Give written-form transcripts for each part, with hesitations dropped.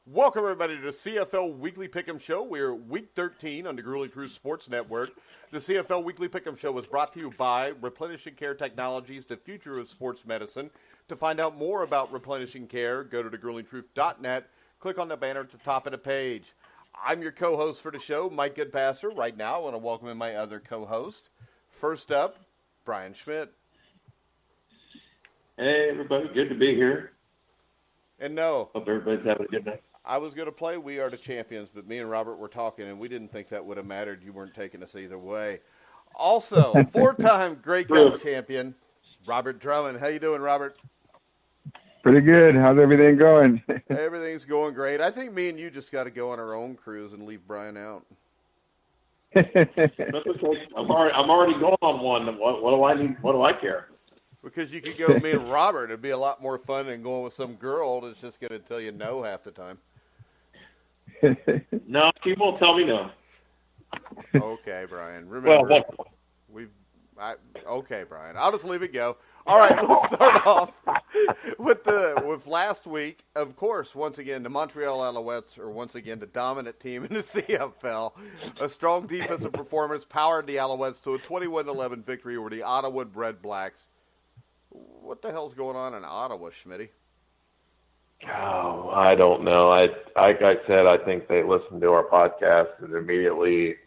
Welcome, everybody, to the CFL Weekly Pick'em Show. We're Week 13 on the Grueling Truth Sports Network. The CFL Weekly Pick'em Show is brought to you by Replenishing Care Technologies, the future of sports medicine. To find out more about Replenishing Care, go to thegruelingtruth.net. Click on the banner at the top of the page. I'm your co-host for the show, Mike Goodpaster. Right now, I want to welcome in my other co-host. First up, Brian Schmidt. Hey, everybody. Good to be here. And no. Hope everybody's having a good night. I was going to play We Are the Champions, but me and Robert were talking, and we didn't think that would have mattered. You weren't taking us either way. Also, four-time Grey Cup champion, Robert Drummond. How you doing, Robert? Pretty good. How's everything going? Everything's going great. I think me and you just got to go on our own cruise and leave Brian out. I'm already going on one. What do I need? What do I care? Because you could go with me and Robert. It'd be a lot more fun than going with some girl that's just going to tell you no half the time. No, she won't tell me no. Okay, Brian. Remember, okay, Brian. I'll just leave it go. All right, let's start off with last week. Of course, once again, the Montreal Alouettes are once again the dominant team in the CFL. A strong defensive performance powered the Alouettes to a 21-11 victory over the Ottawa Red Blacks. What the hell's going on in Ottawa, Schmitty? Oh, I don't know. Like I said, I think they listened to our podcast and immediately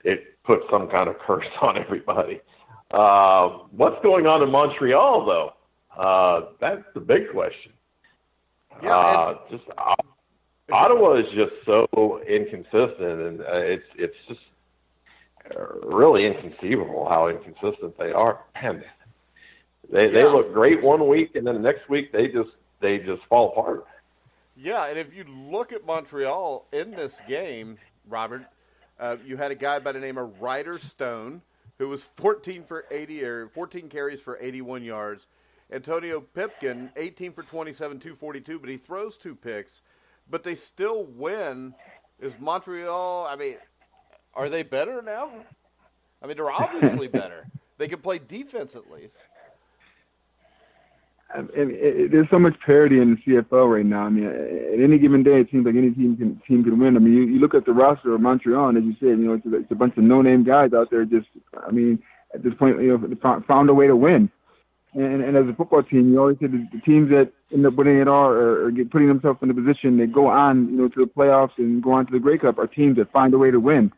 it put some kind of curse on everybody. What's going on in Montreal, though? That's the big question. Yeah, Ottawa is just so inconsistent, and it's just really inconceivable how inconsistent they are. Man, they look great one week, and then the next week they just fall apart. Yeah, and if you look at Montreal in this game, Robert, you had a guy by the name of Ryder Stone, who was 14 carries for 81 yards. Antonio Pipkin, 18 for 27, 242, but he throws 2 picks. But they still win. Is Montreal, are they better now? They're obviously better. They can play defense at least. There's so much parity in the CFL right now. At any given day, it seems like any team can win. You look at the roster of Montreal, and as you said, it's a bunch of no-name guys out there. At this point, found a way to win. And as a football team, you always say the teams that end up winning it all or putting themselves in a position, they go on, to the playoffs and go on to the Grey Cup, are teams that find a way to win.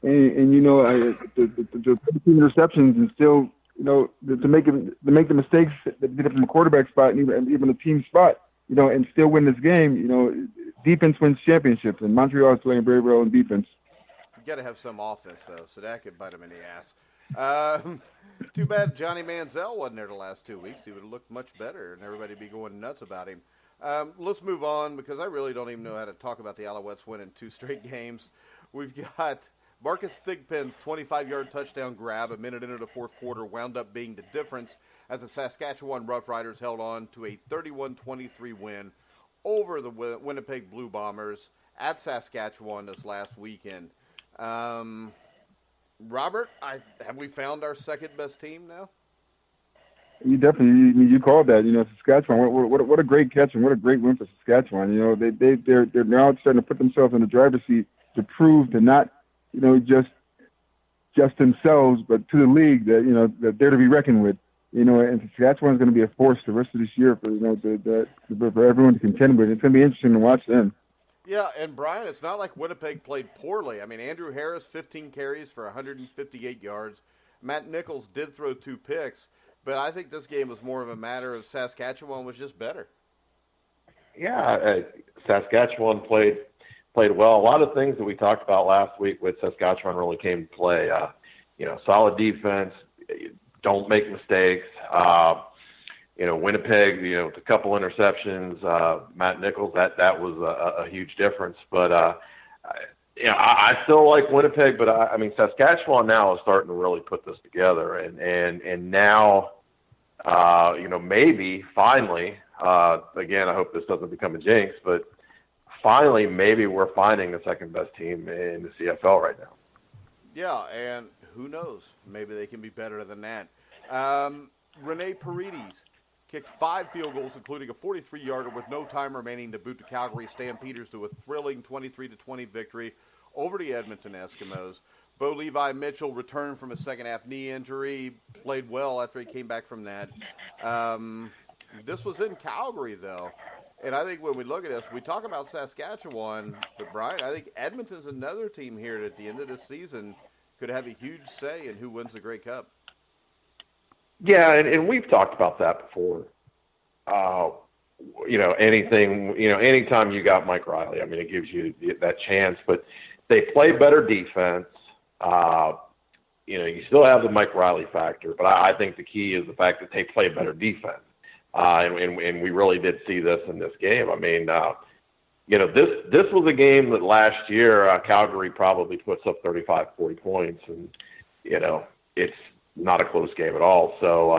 The 13 interceptions and still, to make the mistakes that they did from a quarterback spot and even a team spot, and still win this game, defense wins championships, and Montreal is playing very well in defense. You got to have some offense, though, so that could bite him in the ass. Too bad Johnny Manziel wasn't there the last 2 weeks. He would have looked much better, and everybody would be going nuts about him. Let's move on, because I really don't even know how to talk about the Alouettes winning 2 straight games. We've got Marcus Thigpen's 25-yard touchdown grab a minute into the fourth quarter wound up being the difference as the Saskatchewan Roughriders held on to a 31-23 win over the Winnipeg Blue Bombers at Saskatchewan this last weekend. Robert, have we found our second-best team now? You definitely, you called that, Saskatchewan. What a great catch and what a great win for Saskatchewan. They're now starting to put themselves in the driver's seat to prove to not, just themselves, but to the league that they're to be reckoned with. And Saskatchewan's going to be a force the rest of this year for for everyone to contend with. It's going to be interesting to watch them. Yeah, and Brian, it's not like Winnipeg played poorly. Andrew Harris, 15 carries for 158 yards. Matt Nichols did throw 2 picks, but I think this game was more of a matter of Saskatchewan was just better. Yeah, Saskatchewan played well. A lot of things that we talked about last week with Saskatchewan really came to play. Solid defense, don't make mistakes. Winnipeg, a couple interceptions. Matt Nichols, that was a huge difference. But I still like Winnipeg. But Saskatchewan now is starting to really put this together, and now, maybe finally. Again, I hope this doesn't become a jinx, but finally, maybe we're finding the second best team in the CFL right now. Yeah, and who knows? Maybe they can be better than that. Rene Paredes kicked 5 field goals, including a 43-yarder with no time remaining to boot the Calgary Stampeders to a thrilling 23-20 victory over the Edmonton Eskimos. Bo Levi Mitchell returned from a second-half knee injury, played well after he came back from that. This was in Calgary, though. And I think when we look at this, we talk about Saskatchewan, but Brian, I think Edmonton's another team here that at the end of this season could have a huge say in who wins the Grey Cup. Yeah, and we've talked about that before. Anytime you got Mike Riley, I mean, it gives you that chance. But they play better defense. You still have the Mike Riley factor, but I think the key is the fact that they play better defense. And we really did see this in this game. I mean, this was a game that last year Calgary probably puts up 35, 40 points, and, it's not a close game at all. So,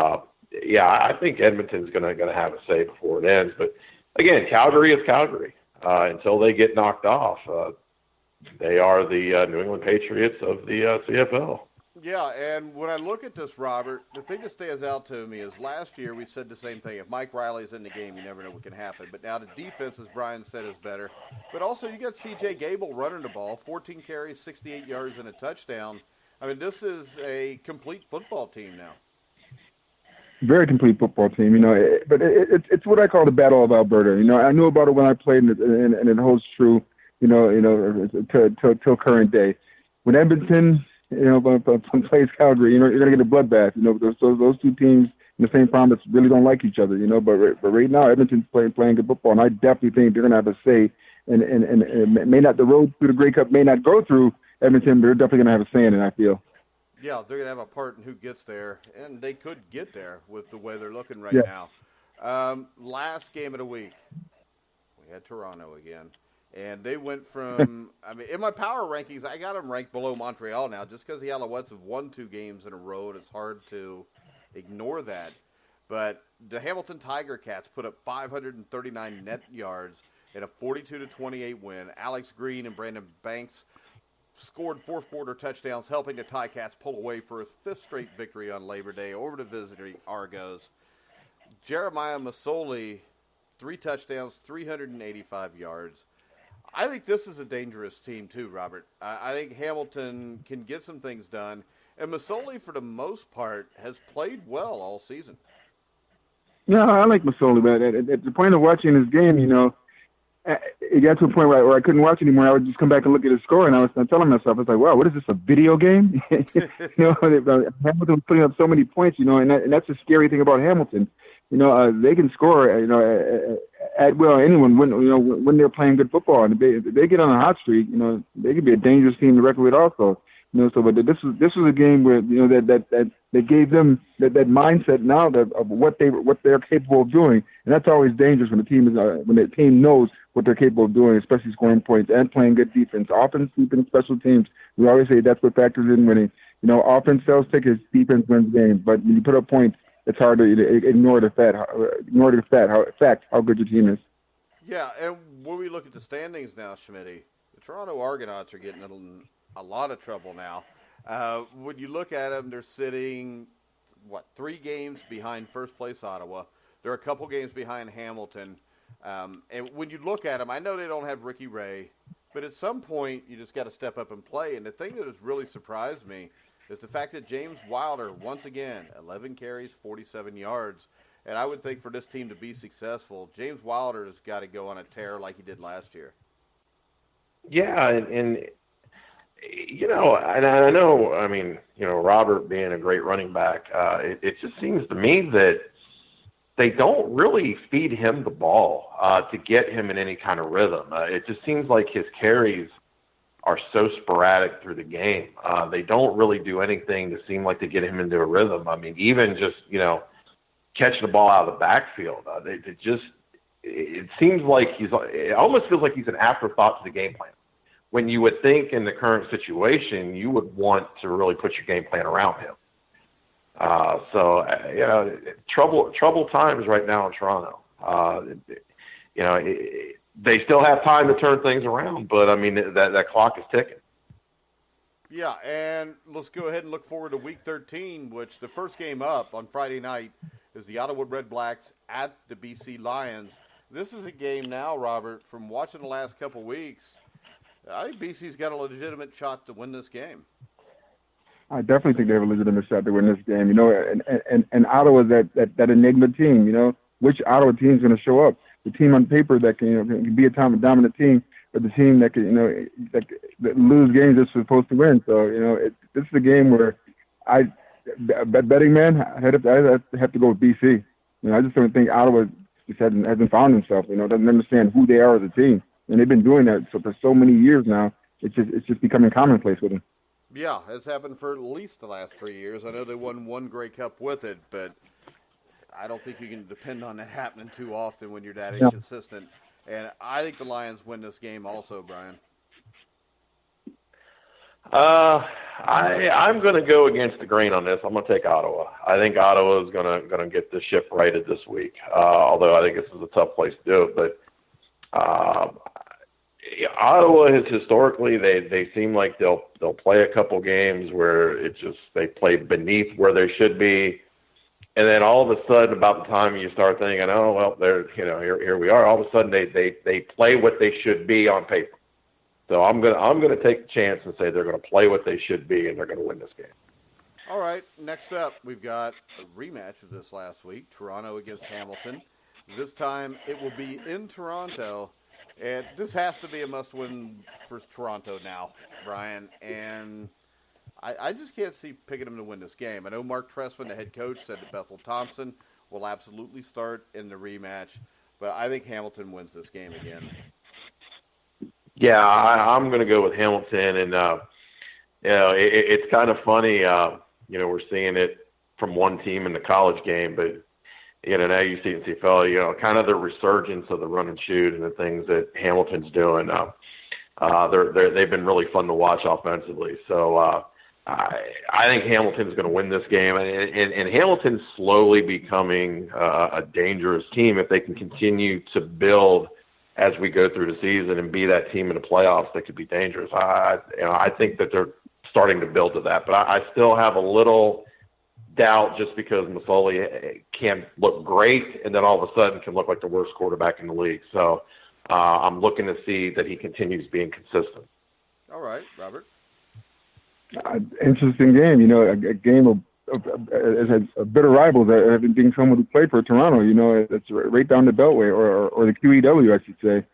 I think Edmonton's going to have a say before it ends. But, again, Calgary is Calgary. Until they get knocked off, they are the New England Patriots of the CFL. Yeah, and when I look at this, Robert, the thing that stands out to me is last year we said the same thing. If Mike Riley's in the game, you never know what can happen. But now the defense, as Brian said, is better. But also you got C.J. Gable running the ball, 14 carries, 68 yards, and a touchdown. I mean, this is a complete football team now. Very complete football team, but it's what I call the Battle of Alberta. I knew about it when I played, and it holds true, till current day. When Edmonton, plays Calgary, you're going to get a bloodbath. Those two teams in the same province really don't like each other, But right now, Edmonton's playing good football, and I definitely think they're going to have a say. And it may not, the road through the Grey Cup may not go through Edmonton, but they're definitely going to have a say in it, I feel. Yeah, they're going to have a part in who gets there, and they could get there with the way they're looking right now. Last game of the week, we had Toronto again. And they went from, in my power rankings, I got them ranked below Montreal now just because the Alouettes have won 2 games in a row, and it's hard to ignore that. But the Hamilton Tiger Cats put up 539 net yards in a 42-28 win. Alex Green and Brandon Banks scored fourth-quarter touchdowns, helping the Ticats pull away for a 5th straight victory on Labor Day over the visiting Argos. Jeremiah Masoli, 3 touchdowns, 385 yards. I think this is a dangerous team too, Robert. I think Hamilton can get some things done, and Masoli, for the most part, has played well all season. Yeah, I like Masoli, but at the point of watching this game, it got to a point where I couldn't watch anymore. I would just come back and look at the score, and I was telling myself, it's like, wow, what is this, a video game? Hamilton was putting up so many points, and that's the scary thing about Hamilton. They can score, at will. Anyone when they're playing good football, and if they get on a hot streak, they could be a dangerous team to reckon with also. But this was a game where that gave them that mindset now of what they're capable of doing, and that's always dangerous when the team knows what they're capable of doing, especially scoring points and playing good defense, offense, defense, special teams. We always say that's what factors in winning. Offense sells tickets, defense wins games, but when you put up points, it's hard to ignore the fact how good your team is. Yeah, and when we look at the standings now, Schmidt, the Toronto Argonauts are getting in a lot of trouble now. When you look at them, they're sitting, 3 games behind first place Ottawa. They're a couple games behind Hamilton. And when you look at them, I know they don't have Ricky Ray, but at some point you just got to step up and play. And the thing that has really surprised me is the fact that James Wilder, once again, 11 carries, 47 yards. And I would think for this team to be successful, James Wilder has got to go on a tear like he did last year. Yeah, and I know, Robert being a great running back, it just seems to me that they don't really feed him the ball to get him in any kind of rhythm. It just seems like his carries are so sporadic through the game. They don't really do anything to seem like to get him into a rhythm. Even just, catching the ball out of the backfield, it seems like it almost feels like he's an afterthought to the game plan. When you would think in the current situation, you would want to really put your game plan around him. Trouble times right now in Toronto. They still have time to turn things around, but that clock is ticking. Yeah, and let's go ahead and look forward to Week 13, which the first game up on Friday night is the Ottawa Red Blacks at the BC Lions. This is a game now, Robert, from watching the last couple weeks. I think BC's got a legitimate shot to win this game. I definitely think they have a legitimate shot to win this game. And Ottawa's that enigma team. Which Ottawa team is going to show up? The team on paper that can be a dominant team, but the team that can that lose games they're supposed to win. So this is a game where betting man, I have to go with BC. I just don't think Ottawa just hasn't found himself. Doesn't understand who they are as a team, and they've been doing that for so many years now. It's just becoming commonplace with them. Yeah, it's happened for at least the last 3 years. I know they won one Grey Cup with it, but I don't think you can depend on that happening too often when you're that inconsistent. And I think the Lions win this game also, Brian. I'm going to go against the grain on this. I'm going to take Ottawa. I think Ottawa is going to get the ship righted this week. Although I think this is a tough place to do it, but Ottawa has historically they seem like they'll play a couple games where they play beneath where they should be, and then all of a sudden, about the time you start thinking, oh well, they're here we are. All of a sudden they play what they should be on paper. So I'm gonna take the chance and say they're gonna play what they should be and they're gonna win this game. All right, next up we've got a rematch of this last week, Toronto against Hamilton. This time it will be in Toronto, and this has to be a must-win for Toronto now, Brian. And I just can't see picking them to win this game. I know Mark Trestman, the head coach, said that Bethel Thompson will absolutely start in the rematch, but I think Hamilton wins this game again. Yeah, I'm going to go with Hamilton, and it's kind of funny. We're seeing it from one team in the college game, but now you see in CFL, kind of the resurgence of the run and shoot and the things that Hamilton's doing. They've been really fun to watch offensively. So I think Hamilton's going to win this game, and Hamilton's slowly becoming a dangerous team if they can continue to build as we go through the season and be that team in the playoffs that could be dangerous. I think that they're starting to build to that, but I still have a little doubt just because Masoli can look great and then all of a sudden can look like the worst quarterback in the league. So I'm looking to see that he continues being consistent. All right, Robert. Interesting game. A game of bitter rivals. Being someone who played for Toronto, it's right down the Beltway or the QEW, I should say.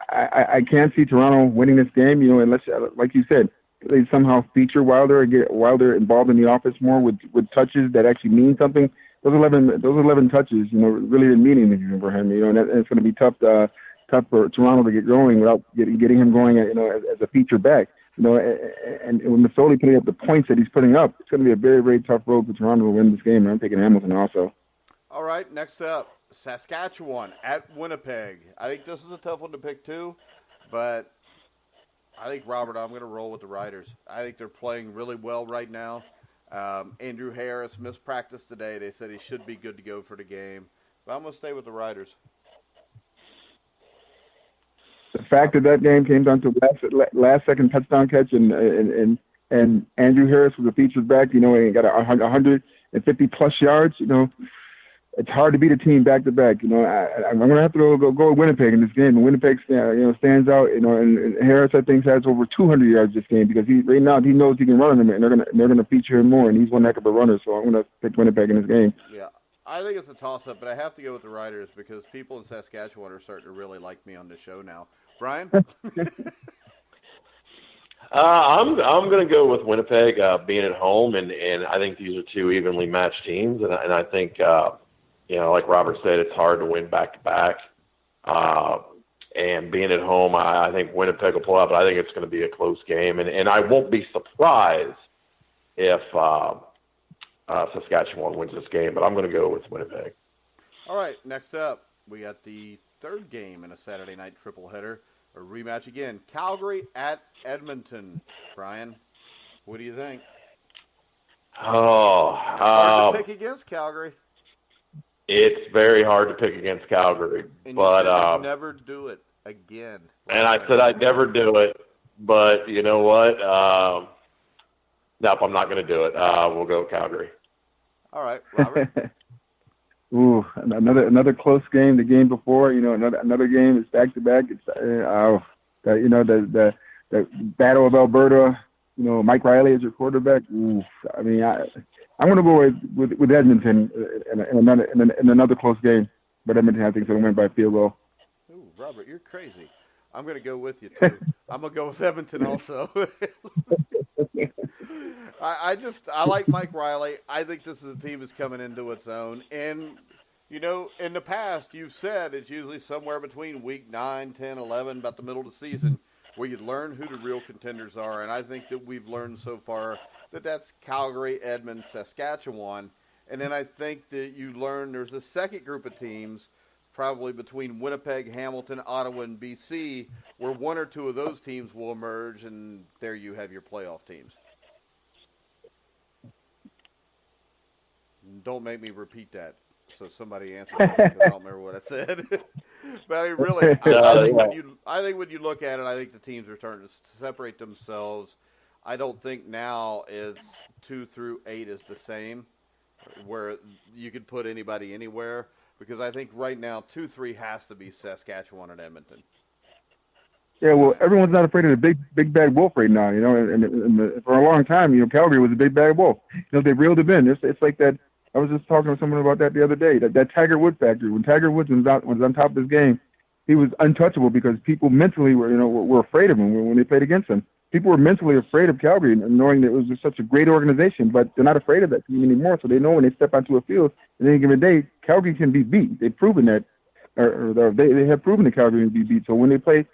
I can't see Toronto winning this game. Unless, like you said, they somehow feature Wilder and get Wilder involved in the offense more with touches that actually mean something. Those 11 touches, really didn't mean anything for him. And it's going to be tough for Toronto to get going without getting him going, as a feature back. And when Masoli putting up the points that he's putting up, it's going to be a very, very tough road for Toronto to win this game. And I'm taking Hamilton also. All right, next up, Saskatchewan at Winnipeg. I think this is a tough one to pick too, but I think, Robert, I'm going to roll with the Riders. I think they're playing really well right now. Andrew Harris missed practice today. They said he should be good to go for the game. But I'm going to stay with the Riders. The fact that game came down to last second touchdown catch and Andrew Harris was a featured back, and got 150 plus yards, it's hard to beat a team back to back. I'm going to have to go with Winnipeg in this game. And Winnipeg, stands out. And Harris, I think, has over 200 yards this game because right now he knows he can run them, and they're going to feature him more. And he's one heck of a runner, so I'm going to pick Winnipeg in this game. Yeah, I think it's a toss-up, but I have to go with the Riders because people in Saskatchewan are starting to really like me on this show now. Brian? I'm going to go with Winnipeg being at home, and I think these are two evenly matched teams, and I think like Robert said, it's hard to win back-to-back. And being at home, I think Winnipeg will pull out, but I think it's going to be a close game. And I won't be surprised if Saskatchewan wins this game, but I'm going to go with Winnipeg. All right, next up, we got the third game in a Saturday night triple-header, a rematch again. Calgary at Edmonton. Brian, what do you think? Hard to pick against Calgary. It's very hard to pick against Calgary, and but you said I'd never do it again. And I said I'd never do it, but you know what? Nope, I'm not going to do it. We'll go Calgary. All right, Robert. Ooh, another close game. The game before, another game is back to back. It's the Battle of Alberta. Mike Riley as your quarterback. Ooh, I mean, I'm going to go with Edmonton in another close game, but Edmonton I think is going to win by field goal. Ooh, Robert, you're crazy. I'm going to go with you too. I'm going to go with Edmonton also. I like Mike Riley. I think this is a team that's coming into its own. And, in the past, you've said it's usually somewhere between week 9, 10, 11, about the middle of the season, where you learn who the real contenders are. And I think that we've learned so far that that's Calgary, Edmonton, Saskatchewan. And then I think that you learn there's a second group of teams, probably between Winnipeg, Hamilton, Ottawa, and BC, where one or two of those teams will emerge, and there you have your playoff teams. Don't make me repeat that. So somebody answer me because I don't remember what I said. But I mean, really, I think when you look at it, I think the teams are starting to separate themselves. I don't think now it's 2 through 8 is the same, where you could put anybody anywhere. Because I think right now 2-3 has to be Saskatchewan and Edmonton. Yeah, well, everyone's not afraid of the big bad wolf right now. And for a long time, Calgary was a big bad wolf. They reeled him in. It's like that. I was just talking to someone about that the other day. That Tiger Woods factor. When Tiger Woods was on top of his game, he was untouchable because people mentally were afraid of him when they played against him. People were mentally afraid of Calgary, knowing that it was just such a great organization, but they're not afraid of that team anymore. So they know when they step onto a field at any given day, Calgary can be beat. They've proven that, or they have proven that Calgary can be beat. So when they play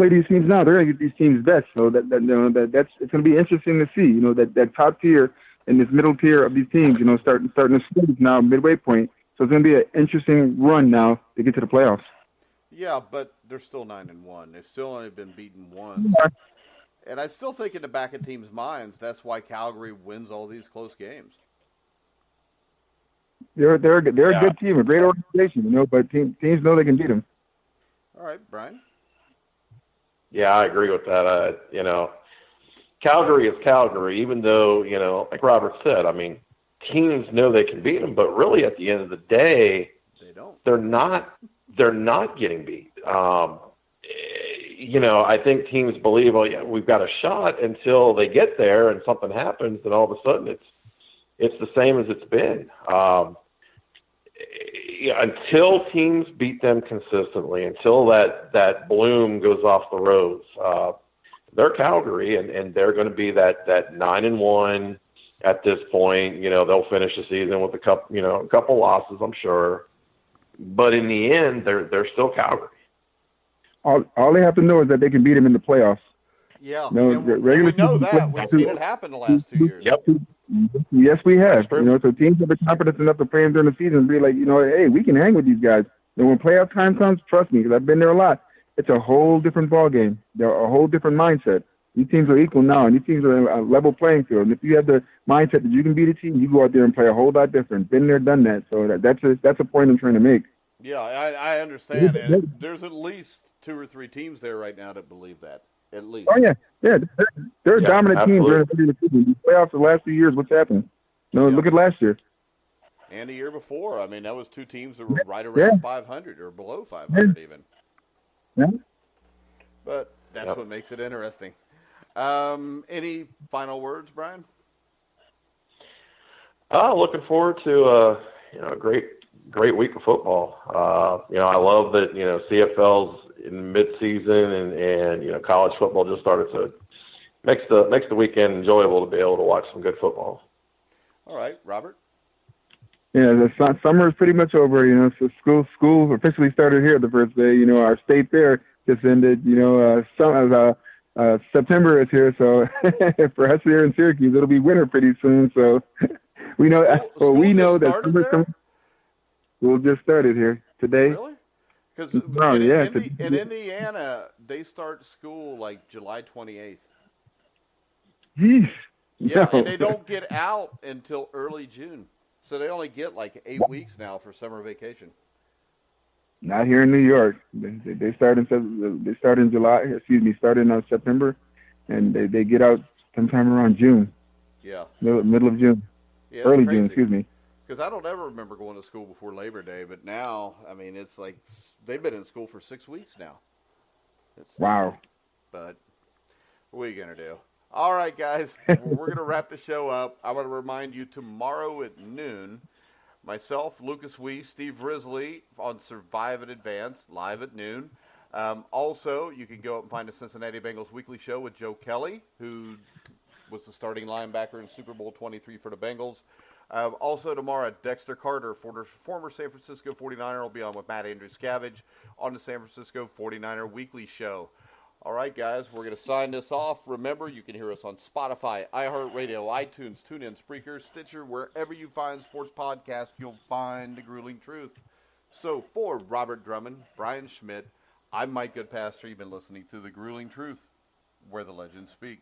these teams now, they're going to get these teams best. So that's it's going to be interesting to see. That top tier and this middle tier of these teams, starting to squeeze now midway point. So it's going to be an interesting run now to get to the playoffs. Yeah, but they're still 9-1. They've still only been beaten once. Yeah. And I still think in the back of teams' minds, that's why Calgary wins all these close games. They're a good team, a great organization, but teams know they can beat them. All right, Brian. Yeah, I agree with that. Calgary is Calgary, even though, like Robert said, I mean, teams know they can beat them, but really at the end of the day, they don't. They're not getting beat. I think teams believe, we've got a shot until they get there and something happens, and all of a sudden it's the same as it's been. Until teams beat them consistently, until that bloom goes off the rose, they're Calgary, and they're going to be that 9-1 at this point. They'll finish the season with a couple losses, I'm sure, but in the end, they're still Calgary. All they have to know is that they can beat them in the playoffs. Yeah, we know that. We've seen it happen the last 2 years. Yep. Yes, we have. So teams have the confidence enough to play them during the season and be like, hey, we can hang with these guys. And when playoff time comes, trust me, because I've been there a lot, it's a whole different ball game. They're a whole different mindset. These teams are equal now, and these teams are a level playing field. And if you have the mindset that you can beat a team, you go out there and play a whole lot different. Been there, done that. So that's a point I'm trying to make. Yeah, I understand. And there's at least 2 or 3 teams there right now that believe that. At least. Oh, yeah. They're a dominant team during the season. The playoffs the last few years, what's happened? Look at last year. And the year before. I mean, that was 2 teams that were right around 500 or below 500 even. Yeah. But that's what makes it interesting. Any final words, Brian? Looking forward to a great week of football. I love that CFL's in mid-season and college football just started, so it makes the weekend enjoyable to be able to watch some good football. All right, Robert. Yeah, the summer is pretty much over. So school officially started here the first day. Our state fair just ended. September is here, so for us here in Syracuse, it'll be winter pretty soon. So we know. That school just started here today. Really? Because in Indiana, they start school like July 28th. Jeez. Yeah, and they don't get out until early June. So they only get like 8 weeks now for summer vacation. Not here in New York. They start in July. Start in September, and they get out sometime around June. Yeah. Middle of June. Yeah, early crazy. June. Excuse me. Because I don't ever remember going to school before Labor Day, but now, I mean, it's like they've been in school for 6 weeks now. Wow. But what are you going to do? All right, guys, we're going to wrap the show up. I want to remind you tomorrow at noon, myself, Lucas Wee, Steve Risley on Survive and Advance, live at noon. Also, you can go up and find the Cincinnati Bengals Weekly Show with Joe Kelly, who was the starting linebacker in Super Bowl 23 for the Bengals. Also tomorrow, Dexter Carter, former San Francisco 49er, will be on with Matt Andrews-Scavage on the San Francisco 49er Weekly Show. All right, guys, we're going to sign this off. Remember, you can hear us on Spotify, iHeartRadio, iTunes, TuneIn, Spreaker, Stitcher. Wherever you find sports podcasts, you'll find The Grueling Truth. So for Robert Drummond, Brian Schmidt, I'm Mike Goodpaster. You've been listening to The Grueling Truth, where the legends speak.